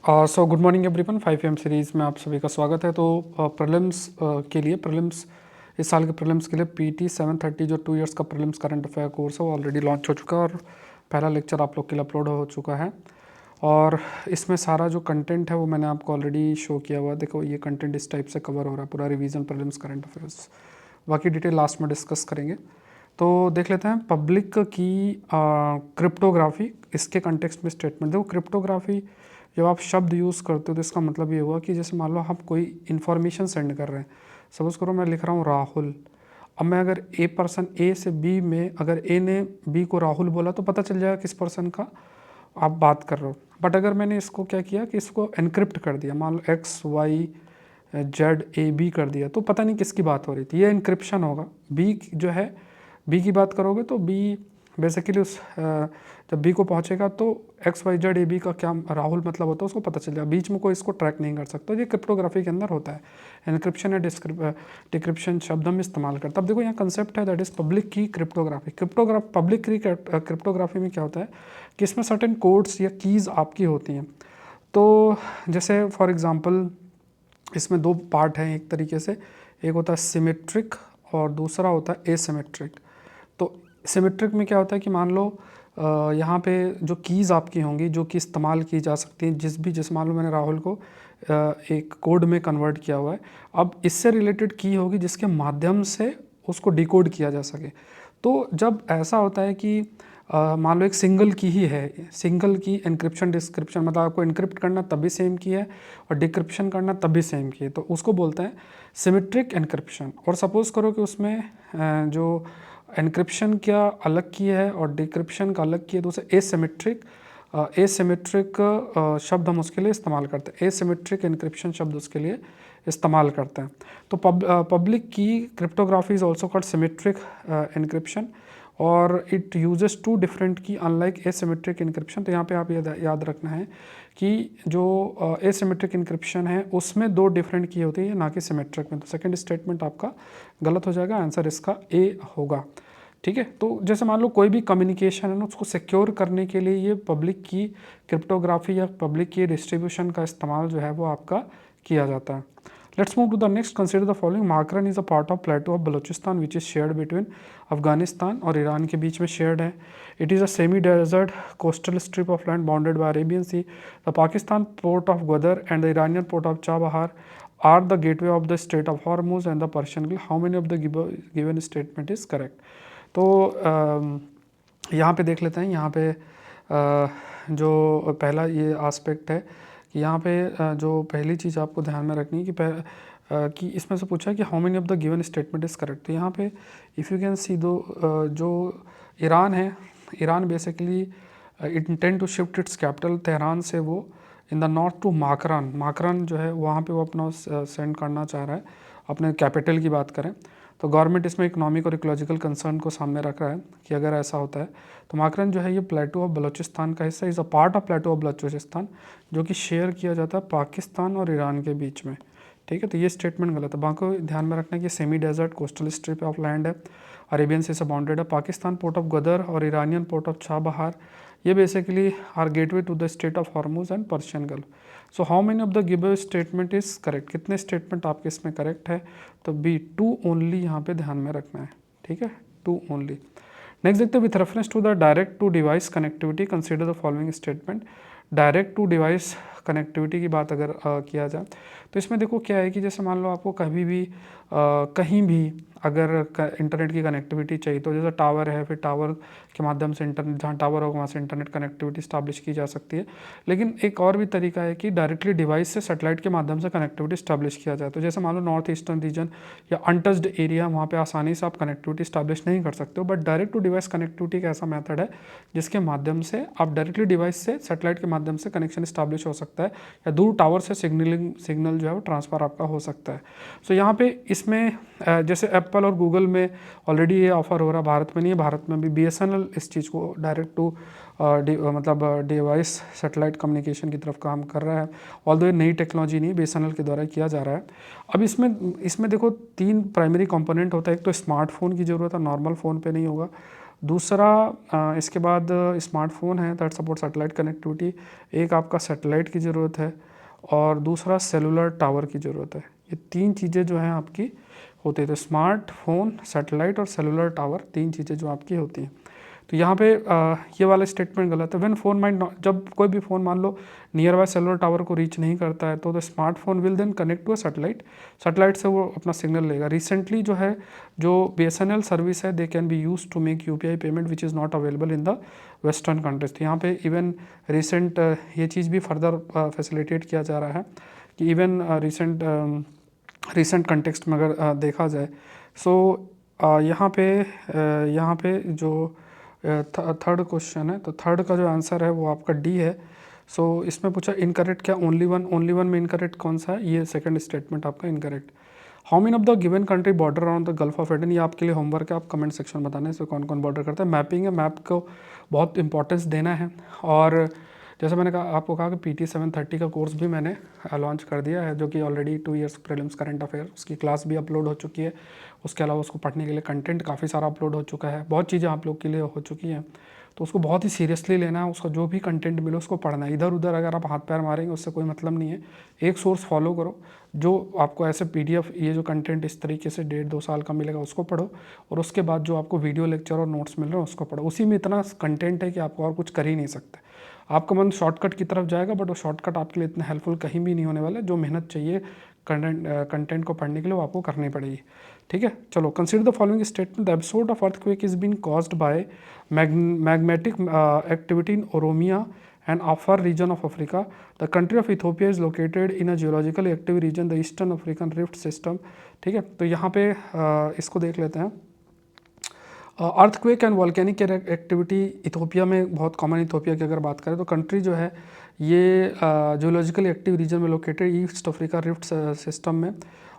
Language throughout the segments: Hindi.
So good morning everyone. 5 AM series में आप सभी का स्वागत है। तो प्रीलिम्स के लिए इस साल के प्रीलिम्स के लिए PT 730 जो 2 इयर्स का प्रीलिम्स करंट अफेयर कोर्स है वो ऑलरेडी लॉन्च हो चुका है और पहला लेक्चर आप लोग के लिए अपलोड हो चुका है। और इसमें सारा जो कंटेंट है वो मैंने आपको ऑलरेडी शो किया हुआ है। देखो ये कंटेंट इस टाइप से कवर हो रहा है, पूरा रिवीजन प्रीलिम्स करंट अफेयर्स। बाकी डिटेल लास्ट में डिस्कस करेंगे। तो देख लेते हैं पब्लिक की क्रिप्टोग्राफी, इसके कंटेक्स्ट में स्टेटमेंट। देखो क्रिप्टोग्राफी जब आप शब्द यूज़ करते हो तो इसका मतलब ये हुआ कि जैसे मान लो हम कोई इन्फॉर्मेशन सेंड कर रहे हैं। सपोज़ करो मैं लिख रहा हूँ राहुल। अब मैं अगर पर्सन ए से बी में, अगर ए ने बी को राहुल बोला तो पता चल जाएगा किस पर्सन का आप बात कर रहे हो। बट अगर मैंने इसको क्या किया कि इसको एनक्रिप्ट कर दिया, मान लो XYZ AB कर दिया, तो पता नहीं किसकी बात हो रही थी। ये इनक्रिप्शन होगा। बी जो है, बी की बात करोगे तो बी बेसिकली जब बी को पहुंचेगा तो XYZ AB का क्या राहुल मतलब होता है उसको पता चल जाएगा। बीच में कोई इसको ट्रैक नहीं कर सकता। ये क्रिप्टोग्राफी के अंदर होता है। एनक्रिप्शन या डिक्रिप्शन शब्द हम इस्तेमाल करते हैं। अब देखो यहाँ कंसेप्ट है दैट इज पब्लिक की क्रिप्टोग्राफी। पब्लिक की क्रिप्टोग्राफी में क्या होता है कि इसमें सर्टेन कोड्स या कीज़ आपकी होती हैं। तो जैसे फॉर एग्जांपल इसमें दो पार्ट हैं एक तरीके से, एक होता है सिमेट्रिक और दूसरा होता है एसिमेट्रिक। तो सिमेट्रिक में क्या होता है कि मान लो यहाँ पे जो कीज़ आपकी होंगी जो कि इस्तेमाल की जा सकती हैं, जिस मान लो मैंने राहुल को एक कोड में कन्वर्ट किया हुआ है। अब इससे रिलेटेड की होगी जिसके माध्यम से उसको डिकोड किया जा सके। तो जब ऐसा होता है कि मान लो एक सिंगल की ही है, सिंगल की एनक्रिप्शन डिस्क्रिप्शन, मतलब आपको एनक्रिप्ट करना तब भी सेम की है और डिक्रिप्शन करना तब भी सेम की है, तो उसको बोलते हैं सिमेट्रिक एनक्रिप्शन। और सपोज़ करो कि उसमें जो एनक्रिप्शन क्या अलग की है और डिक्रिप्शन का अलग की है, तो उसे एसिमेट्रिक शब्द हम उसके लिए इस्तेमाल करते हैं। एसिमेट्रिक एनक्रिप्शन शब्द उसके लिए इस्तेमाल करते हैं। तो पब्लिक की cryptography is also called symmetric encryption और इट यूजेस टू डिफरेंट की अनलाइक एसिमेट्रिक एनक्रिप्शन। तो यहाँ पे आप याद रखना है कि जो एसिमेट्रिक एनक्रिप्शन है उसमें दो डिफरेंट की होती है ना कि सिमेट्रिक में। तो सेकंड स्टेटमेंट आपका गलत हो जाएगा, आंसर इसका ए होगा। ठीक है। तो जैसे मान लो कोई भी कम्युनिकेशन है ना, उसको सिक्योर करने के लिए ये पब्लिक की क्रिप्टोग्राफी या पब्लिक की डिस्ट्रीब्यूशन का इस्तेमाल जो है वो आपका किया जाता है। Let's move to the next. Consider the following. Makran is a part of plateau of Balochistan which is shared between Afghanistan और ईरान के बीच में शेयर्ड है। It is a semi desert coastal strip of land bounded by Arabian Sea. The Pakistan port of Gwadar and the Iranian port of Chabahar are the gateway of the state of Hormuz and the Persian Gulf. How many of the given statement is correct. तो यहाँ पे देख लेते हैं। यहाँ पे जो पहला ये आस्पेक्ट है कि यहाँ पे जो पहली चीज़ आपको ध्यान में रखनी है कि इसमें से पूछा है कि how many of the given statement is correct. तो यहाँ पे इफ़ यू कैन सी जो ईरान है, Iran basically intend to shift its capital Tehran से वो in the north to Makran जो है वहाँ पे वो अपना सेंड करना चाह रहा है। अपने कैपिटल की बात करें तो गवर्नमेंट इसमें इकोनॉमिक और इकोलॉजिकल कंसर्न को सामने रख रहा है कि अगर ऐसा होता है तो माकरन जो है ये प्लेटो ऑफ बलोचिस्तान का हिस्सा, is a part of plateau of Balochistan जो कि शेयर किया जाता है पाकिस्तान और ईरान के बीच में। ठीक है। तो ये स्टेटमेंट गलत है। बाकी ध्यान में रखना कि semi desert coastal strip of land है, अरेबियन सी से बाउंडेड है। पाकिस्तान पोर्ट ऑफ गदर और ईरानियन पोर्ट ऑफ चाबहार ये basically are gateway to the state of Hormuz and Persian Gulf. So how many of the given statement is correct. कितने स्टेटमेंट आपके इसमें करेक्ट है। तो बी 2 ओनली यहाँ पे ध्यान में रखना है। ठीक है, 2 ओनली। नेक्स्ट देखते हैं with reference to the direct to device connectivity consider the following statement. Direct to device connectivity की बात अगर किया जाए तो इसमें देखो क्या है कि जैसे मान लो आपको कभी भी कहीं भी अगर इंटरनेट की कनेक्टिविटी चाहिए तो जैसे टावर है, फिर टावर के माध्यम से इंटरनेट, जहाँ टावर होगा वहाँ से इंटरनेट कनेक्टिविटी स्टैब्लिश की जा सकती है। लेकिन एक और भी तरीका है कि डायरेक्टली डिवाइस से सैटेलाइट के माध्यम से कनेक्टिविटी स्टैब्लिश किया जाए। तो जैसे मान लो नॉर्थ ईस्टर्न रीजन या अनटच्ड एरिया, वहाँ पे आसानी से आप कनेक्टिविटी स्टैब्लिश नहीं कर सकते हो। But direct to device connectivity एक ऐसा मेथड है जिसके माध्यम से आप डायरेक्टली डिवाइस से सैटेलाइट के माध्यम से कनेक्शन स्टैब्लिश हो सकता है या दूर टावर से सिग्नल जो है वो ट्रांसफ़र आपका हो सकता है। सो यहाँ पे इसमें जैसे एप्पल और गूगल में ऑलरेडी ये ऑफर हो रहा है, भारत में नहीं है। भारत में भी BSNL इस चीज़ को डायरेक्ट टू मतलब डिवाइस सैटेलाइट कम्युनिकेशन की तरफ काम कर रहा है। ऑल्दो ये नई टेक्नोलॉजी नहीं, BSNL के द्वारा किया जा रहा है। अब इसमें देखो 3 प्राइमरी कंपोनेंट होता है। एक तो स्मार्टफोन की ज़रूरत है, नॉर्मल फ़ोन पे नहीं होगा। दूसरा इसके बाद स्मार्टफोन है दैट सपोर्ट सैटेलाइट कनेक्टिविटी, एक आपका सैटेलाइट की ज़रूरत है और दूसरा सेलुलर टावर की ज़रूरत है। ये 3 चीज़ें जो हैं आपकी होती है, तो स्मार्टफोन, सैटेलाइट और सेलुलर टावर 3 चीज़ें जो आपकी होती हैं। तो यहाँ पे ये वाला स्टेटमेंट गलत है। व्हेन फोन माइट नॉट, जब कोई भी फ़ोन मान लो नियर बाय सेलुलर टावर को रीच नहीं करता है तो the smartphone will then connect to a satellite, satellite से वो अपना सिग्नल लेगा। रिसेंटली जो है जो BSNL सर्विस है they can be use to make UPI payment which is not available in the western countries. तो यहाँ पे इवन रिसेंट ये चीज़ भी फर्दर फैसिलिटेट किया जा रहा है कि इवन रिसेंट कंटेक्स्ट में अगर देखा जाए। सो यहाँ पे जो थर्ड क्वेश्चन है, तो थर्ड का जो आंसर है वो आपका डी है। सो इसमें पूछा इनकरेक्ट क्या, ओनली वन में इनकरेक्ट कौन सा है, ये सेकंड स्टेटमेंट आपका incorrect. How many of the given country border around the gulf of Aden, ये आपके लिए होमवर्क है, आप कमेंट सेक्शन में बताना है इसमें कौन कौन बॉर्डर करता है। मैपिंग है, मैप को बहुत इंपॉर्टेंस देना है। और जैसे मैंने आपको कहा कि PT 730 का कोर्स भी मैंने लॉन्च कर दिया है, जो कि already 2 years prelims current affair, उसकी क्लास भी अपलोड हो चुकी है। उसके अलावा उसको पढ़ने के लिए कंटेंट काफ़ी सारा अपलोड हो चुका है, बहुत चीज़ें आप लोग के लिए हो चुकी हैं। तो उसको बहुत ही सीरियसली लेना है, उसका जो भी कंटेंट मिले उसको पढ़ना है। इधर उधर अगर आप हाथ पैर मारेंगे उससे कोई मतलब नहीं है। एक सोर्स फॉलो करो, जो आपको ऐसे PDF ये जो कंटेंट इस तरीके से 1.5-2 साल का मिलेगा उसको पढ़ो, और उसके बाद जो आपको वीडियो लेक्चर और नोट्स मिल रहे हैं उसको पढ़ो। उसी में इतना कंटेंट है कि आपको और कुछ कर ही नहीं सकते। आपका मन शॉर्टकट की तरफ जाएगा, बट वो शॉर्टकट आपके लिए इतना हेल्पफुल कहीं भी नहीं होने वाला है। जो मेहनत चाहिए कंटेंट को पढ़ने के लिए वो आपको करनी पड़ेगी। ठीक है, चलो consider the following statement. The episode of earthquake is been caused by magmatic activity in Oromia and Afar region of Africa. The country of Ethiopia is located in a geologically active region, the Eastern African Rift System. ठीक है, तो यहाँ पे इसको देख लेते हैं। Earthquake and volcanic activity Ethiopia में बहुत कॉमन। इथोपिया की अगर बात करें तो कंट्री जो है ये जियोलॉजिकली एक्टिव रीजन में located, East Africa rift system में,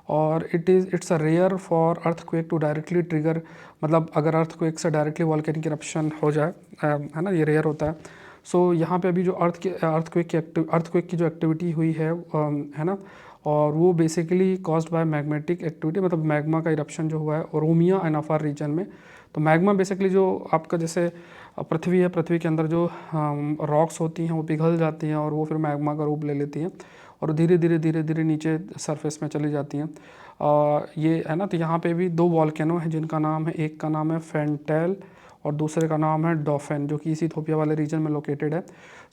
और it's a rare for earthquake to directly trigger, मतलब अगर अर्थक्वेक से डायरेक्टली वॉल्केनिक इरप्शन हो जाए, है ना, ये रेयर होता है। सो यहाँ पे अभी जो अर्थक्वेक की जो एक्टिविटी हुई है ना, और वो basically caused by magmatic activity, मतलब मैग्मा का इरप्शन जो हुआ है ओरोमिया एंड अफार रीजन में। तो मैग्मा बेसिकली जो आपका जैसे पृथ्वी है, पृथ्वी के अंदर जो रॉक्स होती हैं वो पिघल जाती हैं और वो फिर मैग्मा का रूप ले लेती हैं और धीरे धीरे नीचे सरफेस में चली जाती हैं। ये है ना, तो यहाँ पे भी 2 वॉल्केनो हैं जिनका नाम है, एक का नाम है फेंटेल और दूसरे का नाम है डॉफेन, जो कि इस इथोपिया वाले रीजन में लोकेटेड है।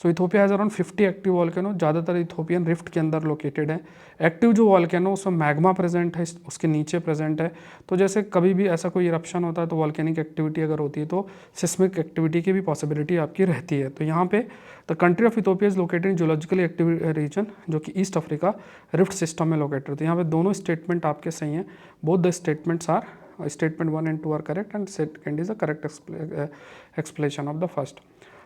So Ethiopia has around 50 active volcano, ज़्यादातर इथोपियन रिफ्ट के अंदर लोकेटेड है। एक्टिव जो वॉल्केनो उसमें मैग्मा प्रेजेंट है, उसके नीचे प्रेजेंट है। तो जैसे कभी भी ऐसा कोई इरप्शन होता है तो वॉल्केनिक एक्टिविटी अगर होती है तो सिस्मिक एक्टिविटी की भी पॉसिबिलिटी आपकी रहती है। तो यहाँ पे the country of Ethiopia is located in geologically active region, जो कि ईस्ट अफ्रीका रिफ्ट सिस्टम में लोकेटेड है। तो यहाँ पे दोनों स्टेटमेंट आपके सही हैं, both the statements are statement 1 and 2 are correct and second is the correct explanation of the first.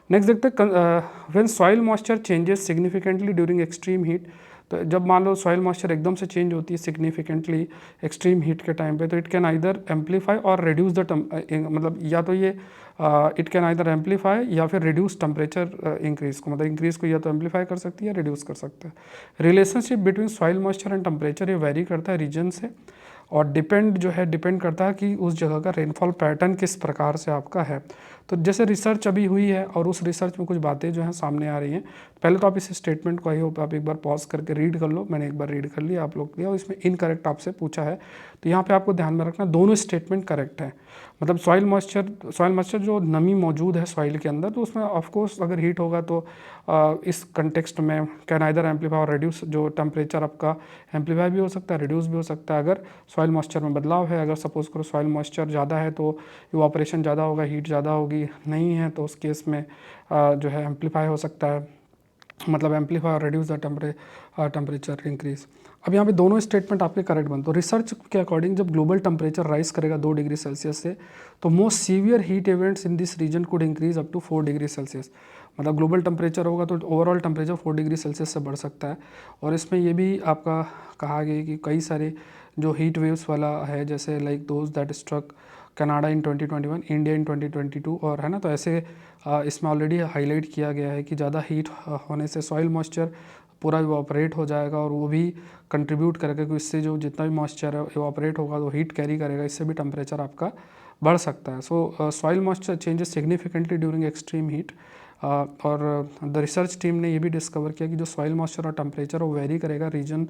Next देखते हैं when soil moisture changes significantly during extreme heat। तो जब मान लो सॉइल मॉइस्चर एकदम से चेंज होती है सिग्निफिकेंटली एक्सट्रीम हीट के टाइम पे, तो इट कैन आइदर एम्पलीफाई और रिड्यूस द मतलब या तो ये इट कैन आइदर एम्पलीफाई या फिर रिड्यूस टेम्परेचर इंक्रीज को, मतलब इंक्रीज को या तो एम्पलीफाई कर सकती है या रिड्यूस कर सकता है। Relationship between soil moisture and temperature ये वेरी करता है रीजन से, और डिपेंड करता है कि उस जगह का रेनफॉल पैटर्न किस प्रकार से आपका है। तो जैसे रिसर्च अभी हुई है और उस रिसर्च में कुछ बातें जो हैं सामने आ रही हैं। पहले तो आप इस स्टेटमेंट को आई होप आप एक बार पॉज करके रीड कर लो, मैंने एक बार रीड कर लिया आप लोग के लिए, और इसमें इनकरेक्ट आपसे पूछा है। तो यहाँ पे आपको ध्यान में रखना दोनों स्टेटमेंट करेक्ट है। मतलब सॉइल मॉइस्चर जो नमी मौजूद है सॉइल के अंदर, तो उसमें ऑफकोर्स अगर हीट होगा तो इस कंटेक्स्ट में कैन आइदर एम्पलीफाई और रिड्यूस, जो टेम्परेचर आपका एम्पलीफाई भी हो सकता है, रिड्यूस भी हो सकता है अगर सॉइल मॉइस्चर में बदलाव है। अगर सपोज करो सॉइल मॉइस्चर ज़्यादा है तो इवापोरेशन ज़्यादा होगा, हीट ज़्यादा होगी, नहीं है तो उस केस में जो है एम्पलीफाई हो सकता है, मतलब एम्पलीफाई और रिड्यूस द टेम्परेचर इंक्रीज। अब यहाँ पे दोनों स्टेटमेंट आपके करेक्ट बनते। तो रिसर्च के अकॉर्डिंग जब ग्लोबल टेम्परेचर राइज करेगा 2 डिग्री सेल्सियस से, तो most severe heat events in this region could increase up to 4 degree Celsius. मतलब ग्लोबल टेम्परेचर होगा तो ओवरऑल टेम्परेचर 4 डिग्री सेल्सियस से बढ़ सकता है। और इसमें ये भी आपका कहा गया कि कई सारे जो हीट वेव्स वाला है, जैसे like those that struck Canada in 2021, India in 2022, और है ना, तो ऐसे इसमें ऑलरेडी हाईलाइट किया गया है कि ज़्यादा हीट होने से सॉइल मॉइस्चर पूरा इवापोरेट हो जाएगा और वो भी कंट्रीब्यूट करेगा, क्योंकि इससे जो जितना भी मॉइस्चर है इवापोरेट होगा तो हीट कैरी करेगा, इससे भी टेम्परेचर आपका बढ़ सकता है। सो soil moisture changes significantly during extreme heat. और द रिसर्च टीम ने ये भी डिस्कवर किया कि जो सॉइल मॉइस्चर और टेम्परेचर वो वेरी करेगा रीजन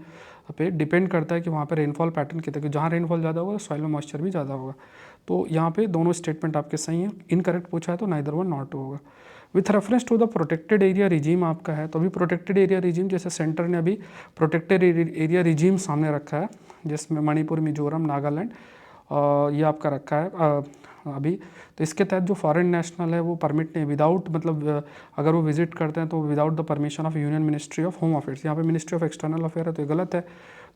पे, डिपेंड करता है कि वहाँ पे रेनफॉल पैटर्न कितना, कि जहाँ रेनफॉल ज़्यादा होगा सॉइल में मॉइस्चर भी ज़्यादा होगा। तो यहाँ पे दोनों स्टेटमेंट आपके सही हैं। इनकरेक्ट पूछा है तो नाइदर वन नॉट होगा। With reference to the protected area regime आपका है, तो अभी प्रोटेक्टेड एरिया रिजीम जैसे सेंटर ने अभी प्रोटेक्टेड एरिया रिजीम सामने रखा है, जिसमें मणिपुर, मिजोरम, नागालैंड ये आपका रखा है अभी। तो इसके तहत जो फॉरेन नेशनल है वो परमिट नहीं, विदाउट मतलब अगर वो विजिट करते हैं तो without the permission of union ministry of home affairs, यहाँ पे मिनिस्ट्री ऑफ एक्सटर्नल अफेयर है तो ये गलत है,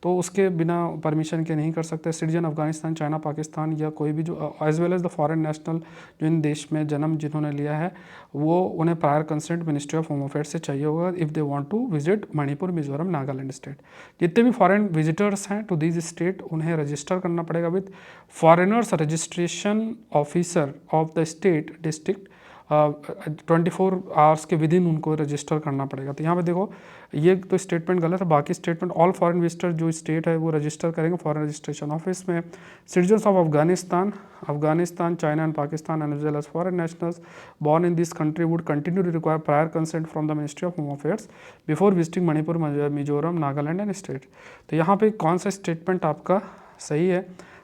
तो उसके बिना परमिशन के नहीं कर सकते। सिटीजन अफगानिस्तान, चाइना, पाकिस्तान या कोई भी जो as well as the foreign national जो इन देश में जन्म जिन्होंने लिया है, वो उन्हें prior consent ministry of home affairs से चाहिए होगा if they want to visit Manipur, Mizoram, Nagaland state. जितने भी फॉरेन विजिटर्स हैं टू दीज स्टेट उन्हें रजिस्टर करना पड़ेगा with foreigners registration officer of the state district 24 hours के विद इन उनको रजिस्टर करना पड़ेगा। तो यहाँ पे देखो ये तो स्टेटमेंट गलत है, बाकी स्टेटमेंट ऑल फॉरेन विजिटर जो स्टेट है वो रजिस्टर करेंगे फॉरेन रजिस्ट्रेशन ऑफिस में। Citizens of Afghanistan, China and Pakistan and as well as foreign nationals born in this country would continue to require prior consent from the Ministry of Home Affairs before visiting Manipur, Mizoram, Nagaland and state. तो यहाँ पे कौन सा स्टेटमेंट आपका सही है,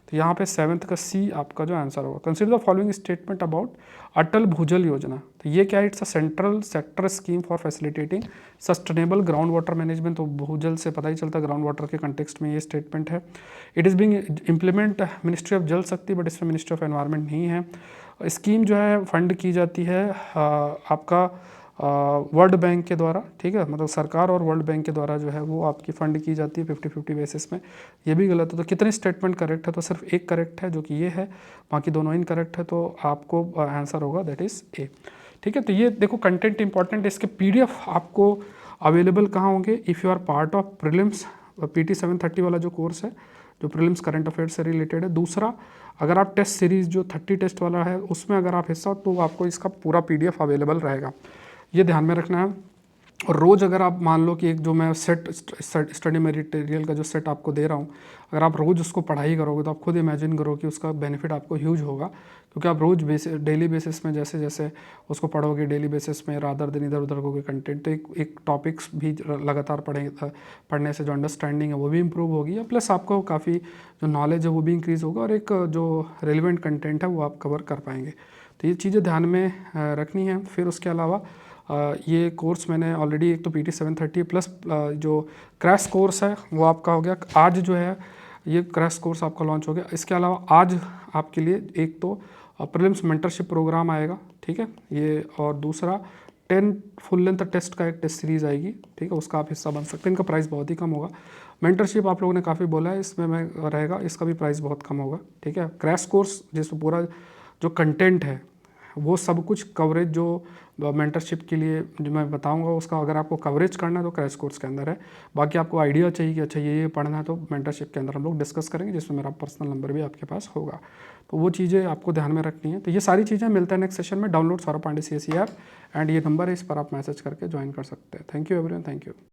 तो यहाँ पे 7th का सी आपका जो आंसर होगा। Consider the following statement about Atal Bhujal Yojana. तो ये क्या है, it's a central sector scheme for facilitating sustainable ground water management. तो भूजल से पता ही चलता है ग्राउंड वाटर के कंटेक्स्ट में ये स्टेटमेंट है। It is being implement ministry of जल शक्ति, बट इसमें मिनिस्ट्री ऑफ एनवायरनमेंट नहीं है। स्कीम जो है फंड की जाती है आपका वर्ल्ड बैंक के द्वारा, ठीक है, मतलब सरकार और वर्ल्ड बैंक के द्वारा जो है वो आपकी फ़ंड की जाती है 50-50 बेसिस में। ये भी गलत है। तो कितने स्टेटमेंट करेक्ट है, तो सिर्फ एक करेक्ट है जो कि ये है, बाकी दोनों इनकरेक्ट है, तो आपको आंसर होगा दैट इज़ ए। ठीक है, तो ये देखो कंटेंट इंपॉर्टेंट है। इसके PDF आपको अवेलेबल कहाँ होंगे, if you are part of prelims PT 730 वाला जो कोर्स है जो प्रीलिम्स करंट अफेयर से रिलेटेड है। दूसरा, अगर आप टेस्ट सीरीज़ जो 30 टेस्ट वाला है उसमें अगर आप हिस्सा हो तो आपको इसका पूरा PDF अवेलेबल रहेगा, ये ध्यान में रखना है। और रोज़ अगर आप मान लो कि एक जो मैं सेट स्टडी मटेरियल का जो सेट आपको दे रहा हूँ, अगर आप रोज़ उसको पढ़ाई करोगे तो आप खुद इमेजिन करो कि उसका बेनिफिट आपको ह्यूज होगा, क्योंकि आप रोज़ डेली बेसिस में जैसे जैसे उसको पढ़ोगे, डेली बेसिस में रादर दिन इधर उधर होगे कंटेंट, तो एक टॉपिक्स भी लगातार पढ़ने से जो अंडरस्टैंडिंग है वो भी इम्प्रूव होगी, प्लस आपको काफ़ी जो नॉलेज है वो भी इंक्रीज़ होगा, और एक जो रेलिवेंट कंटेंट है वो आप कवर कर पाएंगे। तो ये चीज़ें ध्यान में रखनी है। फिर उसके अलावा ये कोर्स मैंने ऑलरेडी एक तो PT 730 प्लस जो क्रैश कोर्स है वो आपका हो गया। आज जो है ये क्रैश कोर्स आपका लॉन्च हो गया। इसके अलावा आज आपके लिए एक तो प्रीलिम्स मेंटरशिप प्रोग्राम आएगा, ठीक है ये, और दूसरा 10 फुल लेंथ टेस्ट का एक टेस्ट सीरीज़ आएगी, ठीक है, उसका आप हिस्सा बन सकते हैं। इनका प्राइस बहुत ही कम होगा। मेंटरशिप आप लोगों ने काफ़ी बोला है, इसमें मैं रहेगा, इसका भी प्राइस बहुत कम होगा, ठीक है। क्रैश कोर्स जिसमें पूरा जो कंटेंट है वो सब कुछ कवरेज जो मेंटरशिप के लिए जो मैं बताऊंगा उसका अगर आपको कवरेज करना है तो क्रैश कोर्स के अंदर है। बाकी आपको आइडिया चाहिए कि अच्छा ये पढ़ना है तो मेंटरशिप के अंदर हम लोग डिस्कस करेंगे, जिसमें मेरा पर्सनल नंबर भी आपके पास होगा। तो वो चीज़ें आपको ध्यान में रखनी है। तो ये सारी चीज़ें मिलता है नेक्स्ट सेशन में। Download Saurabh Pandey CSE app, and ये नंबर है, इस पर आप मैसेज करके ज्वाइन कर सकते हैं। Thank you everyone, thank you.